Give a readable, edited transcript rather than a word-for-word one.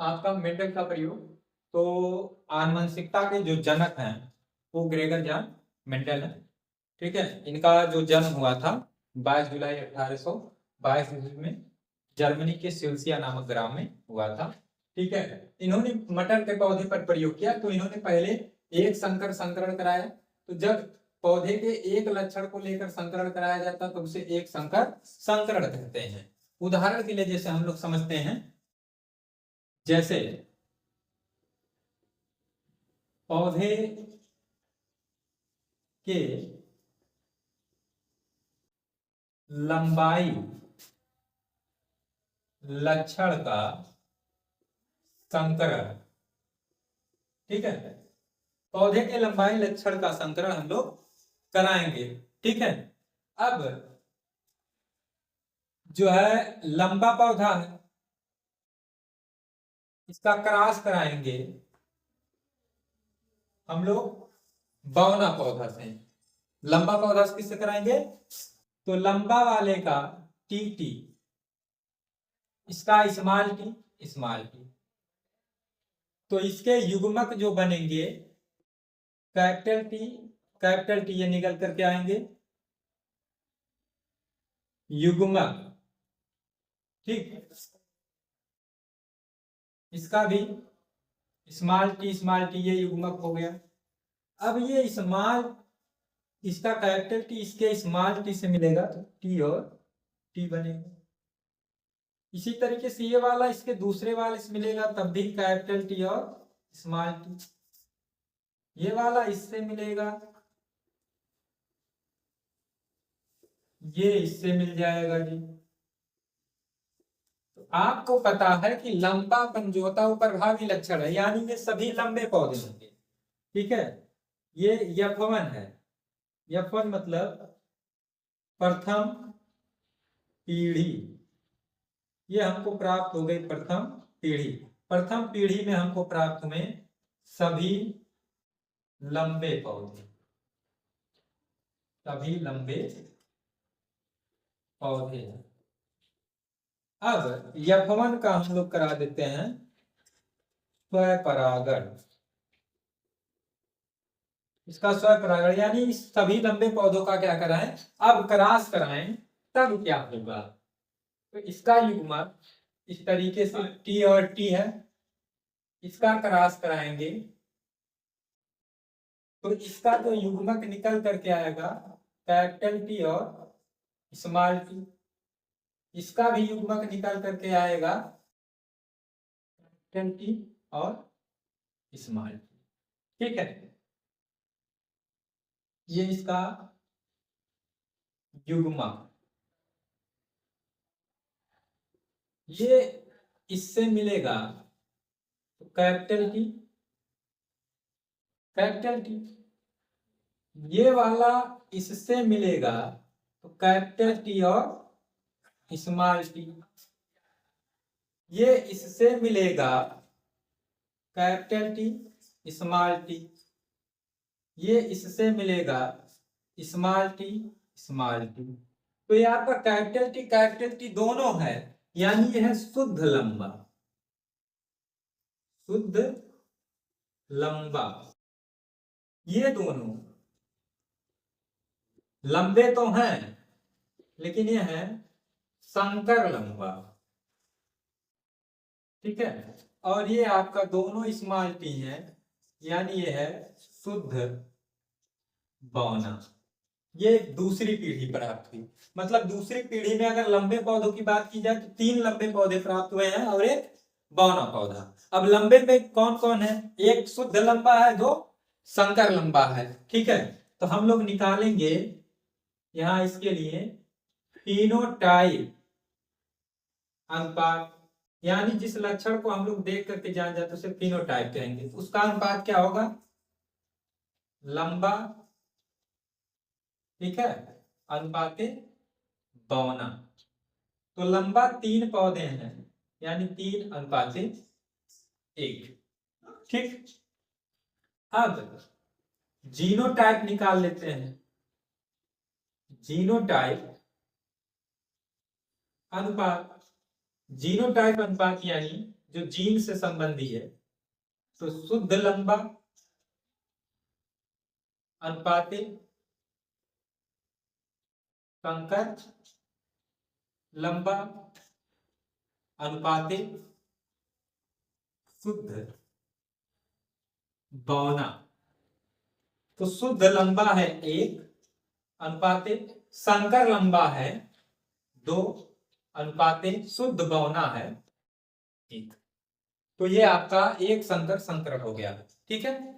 आपका मेंडल का प्रयोग। तो आनुवंशिकता के जो जनक हैं वो ग्रेगर जॉन मेंडल है। ठीक है, इनका जो जन्म हुआ था 22 जुलाई 1822 ईस्वी में जर्मनी के सिल्सिया नामक ग्राम में हुआ था। ठीक है, इन्होंने मटर के पौधे पर प्रयोग किया। तो इन्होंने पहले एक संकर संकरण कराया। तो जब पौधे के एक लक्षण को लेकर संकरण कराया जाता तो उसे एक संकर संकरण कहते हैं। उदाहरण के लिए जैसे हम लोग समझते हैं, जैसे पौधे के लंबाई लक्षण का संकरण। ठीक है, पौधे के लंबाई लक्षण का संकरण हम लोग कराएंगे। ठीक है, अब जो है लंबा पौधा है इसका क्रॉस कराएंगे हम लोग बौना पौधा से। लंबा पौधा किससे कराएंगे? तो लंबा वाले का टी टी, इसका स्मॉल टी स्मॉल टी। तो इसके युग्मक जो बनेंगे कैपिटल टी ये निकल करके आएंगे युग्मक। ठीक, इसका भी स्मॉल टी ये युग्मक हो गया। अब ये स्मॉल, इसका कैपिटल टी इसके स्मॉल टी से मिलेगा तो टी और टी बनेगा। इसी तरीके से ये वाला इसके दूसरे वाले से मिलेगा तब भी कैपिटल टी और स्मॉल टी। ये वाला इससे मिलेगा, ये इससे मिल जाएगा जी। तो आपको पता है कि लंबा पंजोता प्रभावी लक्षण है, यानी ये सभी लंबे पौधे होंगे। ठीक है, ये F1 है। F1 मतलब प्रथम पीढ़ी, ये हमको प्राप्त हो गई प्रथम पीढ़ी। प्रथम पीढ़ी में हमको प्राप्त हुए सभी लंबे पौधे, सभी लंबे पौधे। अब F1 का हम लोग करा देते हैं स्वपरागण। इसका स्वपरागण यानी सभी लंबे पौधों का क्या कराएं, अब क्रॉस कराएं तब क्या होगा। तो इसका युग्मक इस तरीके से टी और टी है, इसका क्रॉस कराएंगे तो इसका तो युग्मक निकल करके आएगा कैपिटल टी और स्मॉल टी। इसका भी युग्मक निकल करके आएगा कैपिटल टी और स्मॉल टी। ठीक है, ये इसका युग्मक, ये इससे मिलेगा तो कैपिटल टी, ये वाला इससे मिलेगा तो कैपिटल टी और स्मॉल टी। ये इससे मिलेगा कैपिटल टी स्मॉल टी, ये इससे मिलेगा स्मॉल टी। तो ये आपका कैपिटल टी दोनों है, यानी यह है शुद्ध लंबा, शुद्ध लंबा। ये दोनों लंबे तो हैं लेकिन ये है संकर लंबा। ठीक है, और ये आपका दोनों स्मॉल टी है, यानी ये है शुद्ध बौना। ये दूसरी पीढ़ी प्राप्त हुई। मतलब दूसरी पीढ़ी में अगर लंबे पौधों की बात की जाए तो 3 लंबे पौधे प्राप्त हुए हैं और एक बौना पौधा। अब लंबे में कौन कौन है? एक शुद्ध लंबा है, दो संकर लंबा है। ठीक है, तो हम लोग निकालेंगे यहां इसके लिए फिनोटाइप अनुपात, यानी जिस लक्षण को हम लोग देख करके जान जाते उसे फिनोटाइप कहेंगे। उसका अनुपात क्या होगा? लंबा, ठीक है, अनुपाते बौना। तो लंबा 3 पौधे हैं यानी 3 अनुपाते 1। ठीक, अब जीनोटाइप निकाल लेते हैं। जीनोटाइप अनुपात यानी जो जीन से संबंधी है, तो शुद्ध लंबा अनुपाते संकर लंबा अनुपाते शुद्ध बौना। तो शुद्ध लंबा है 1 अनुपाते संकर लंबा है 2 अनुपाते शुद्ध बौना है 1। तो ये आपका एक संकर संकरण हो गया। ठीक है।